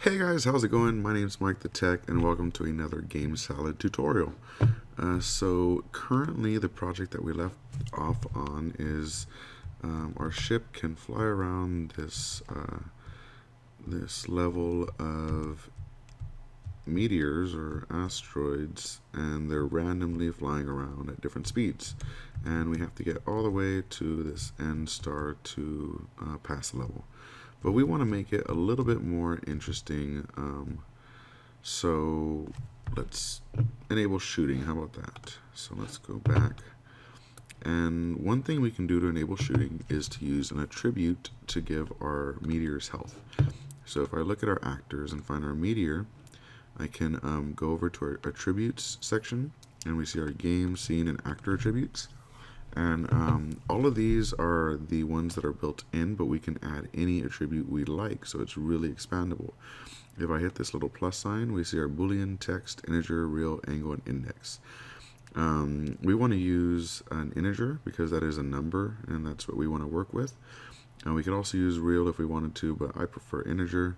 Hey guys, how's it going? My name is MikeTheTech and welcome to another GameSalad tutorial. So currently the project that we left off on is our ship can fly around this level of meteors or asteroids, and they're randomly flying around at different speeds. And we have to get all the way to this end star to pass the level. But we want to make it a little bit more interesting, so let's enable shooting. How about that? So let's go back. And one thing we can do to enable shooting is to use an attribute to give our meteors health. So if I look at our actors and find our meteor, I can go over to our attributes section, and we see our game, scene, and actor attributes. And all of these are the ones that are built in, but we can add any attribute we like, so it's really expandable. If I hit this little plus sign, we see our boolean, text, integer, real, angle, and index. We want to use an integer because that is a number, and that's what we want to work with. We could also use real if we wanted to, but I prefer integer.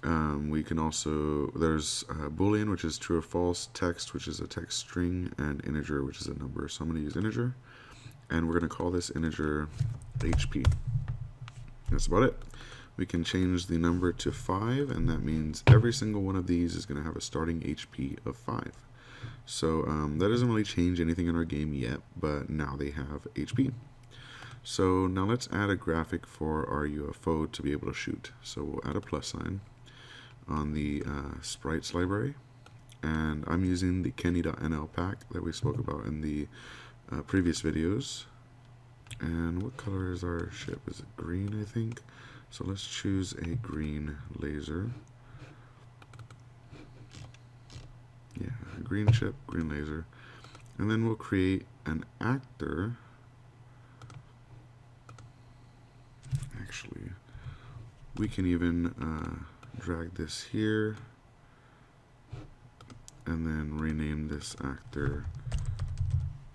We can also, there's boolean, which is true or false, text, which is a text string, and integer, which is a number. So I'm going to use integer, and we're going to call this integer HP. That's about it. We can change the number to 5, and that means every single one of these is going to have a starting HP of 5. So that doesn't really change anything in our game yet, but now they have HP. So now let's add a graphic for our UFO to be able to shoot. So we'll add a plus sign on the sprites library, and I'm using the Kenney.nl pack that we spoke about in the previous videos. And what color is our ship? Is it green, I think? So let's choose a green laser. Yeah, a green ship, green laser. And then we'll create an actor. Actually, we can even drag this here and then rename this actor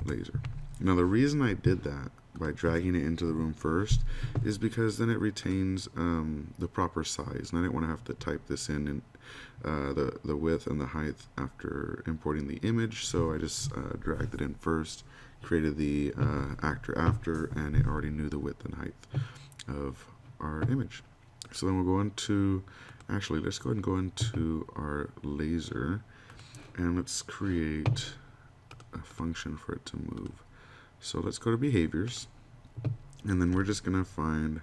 laser. Now the reason I did that by dragging it into the room first is because then it retains the proper size, and I didn't want to have to type this in the width and the height after importing the image, so I just dragged it in first, created the actor after, and it already knew the width and height of our image. So then we'll go into, actually let's go ahead and go into our laser, and let's create a function for it to move. So let's go to behaviors, and then we're just gonna find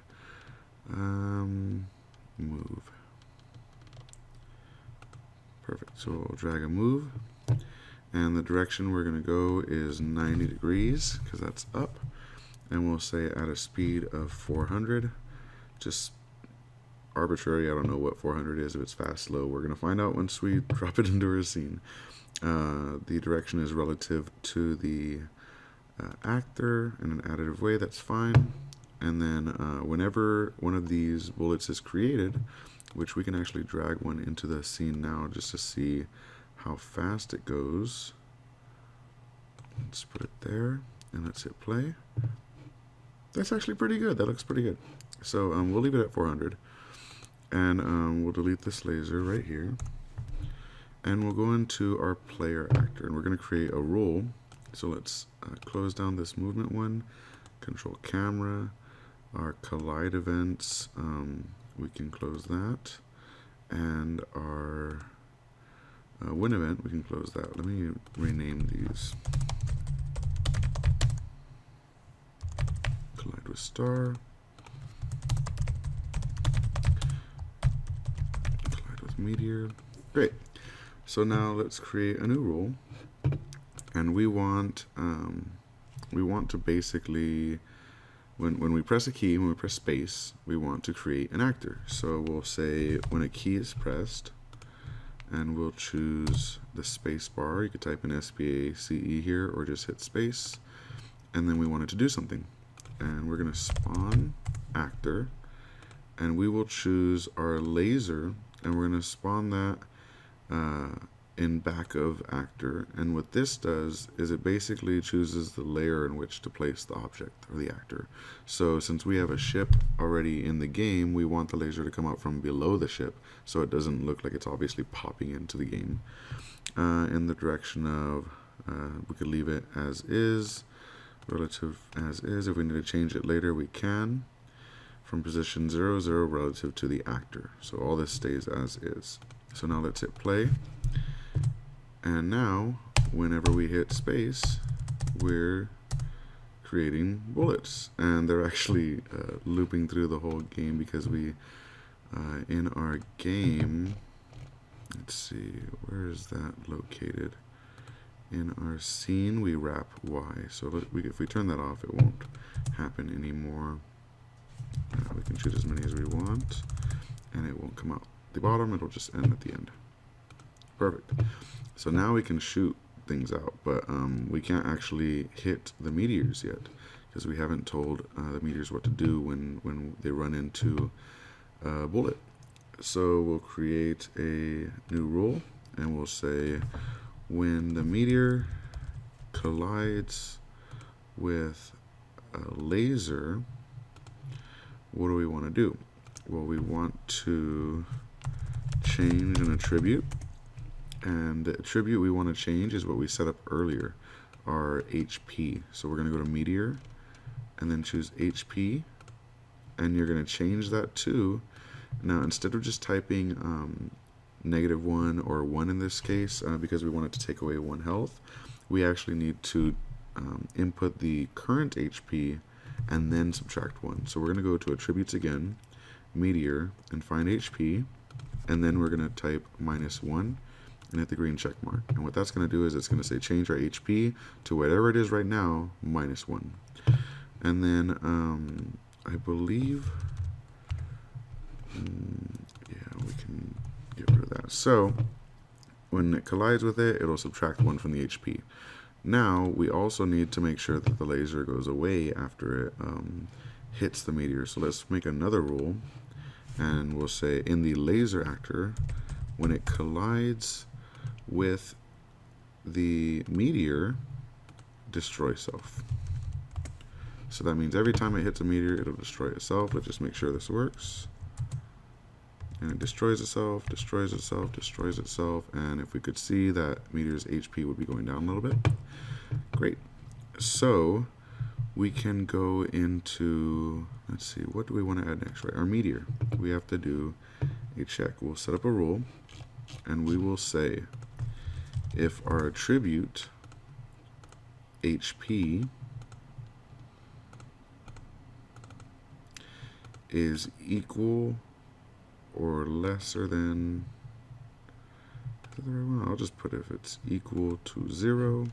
move. Perfect. So we'll drag a move, and the direction we're gonna go is 90 degrees because that's up, and we'll say at a speed of 400. Just arbitrary, I don't know what 400 is, if it's fast, slow. We're gonna find out once we drop it into our scene. The direction is relative to the actor in an additive way, that's fine. And then whenever one of these bullets is created, which we can actually drag one into the scene now just to see how fast it goes. Let's put it there, and let's hit play. That's actually pretty good. That looks pretty good. So we'll leave it at 400, and we'll delete this laser right here, and we'll go into our player actor, and we're going to create a role. So let's close down this movement one, control camera, our collide events, we can close that, and our win event, we can close that. Let me rename these. Collide with star, collide with meteor. Great. So now let's create a new role. And we want to basically, when we press a key, when we press space, we want to create an actor. So we'll say when a key is pressed, and we'll choose the space bar. You could type in SPACE here, or just hit space, and then we want it to do something. And we're going to spawn actor, and we will choose our laser, and we're going to spawn that in back of actor, and what this does is it basically chooses the layer in which to place the object or the actor. So since we have a ship already in the game, we want the laser to come out from below the ship so it doesn't look like it's obviously popping into the game. In the direction of, we could leave it as is, relative as is. If we need to change it later, we can. From position 0, 0 relative to the actor. So all this stays as is. So now let's hit play. And now, whenever we hit space, we're creating bullets. And they're actually looping through the whole game because we, in our game, let's see, where is that located? In our scene, we wrap Y. So if we turn that off, it won't happen anymore. We can shoot as many as we want, and it won't come out the bottom. It'll just end at the end. Perfect. So now we can shoot things out, but we can't actually hit the meteors yet because we haven't told the meteors what to do when they run into a bullet. So we'll create a new rule, and we'll say when the meteor collides with a laser, what do we want to do? Well, we want to change an attribute, and the attribute we want to change is what we set up earlier, our HP. So we're going to go to Meteor and then choose HP, and you're going to change that to, now instead of just typing -1 or 1 in this case, because we want it to take away 1 health, we actually need to input the current HP and then subtract 1. So we're going to go to attributes again, Meteor, and find HP, and then we're going to type -1 and hit the green check mark. And what that's going to do is it's going to say change our HP to whatever it is right now, -1. And then I believe, yeah, we can get rid of that. So when it collides with it, it'll subtract 1 from the HP. Now we also need to make sure that the laser goes away after it hits the meteor. So let's make another rule, and we'll say in the laser actor, when it collides with the meteor, destroy self. So that means every time it hits a meteor, it'll destroy itself. Let's just make sure this works. And it destroys itself, destroys itself, destroys itself. And if we could see that meteor's HP would be going down a little bit. Great. So we can go into, let's see, what do we want to add next, right? Our meteor. We have to do a check. We'll set up a rule, and we will say if our attribute HP is equal or lesser than, is that the right one? I'll just put if it's equal to 0,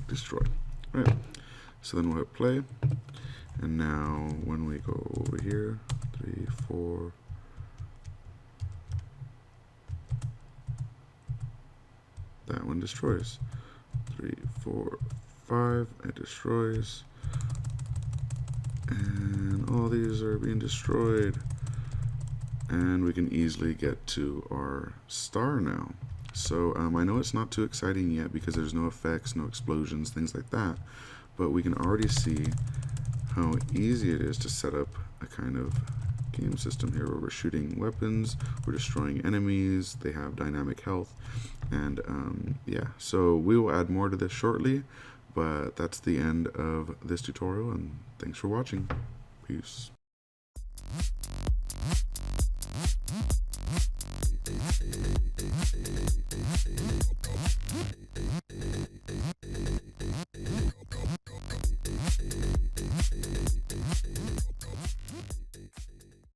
destroy. Right. So then we'll hit play, and now when we go over here, 3, 4, that one destroys. 3, 4, 5, it destroys. And all these are being destroyed. And we can easily get to our star now. So I know it's not too exciting yet because there's no effects, no explosions, things like that. But we can already see how easy it is to set up a kind of game system here where we're shooting weapons, we're destroying enemies, they have dynamic health. And yeah, so we will add more to this shortly. But that's the end of this tutorial, and thanks for watching. Peace.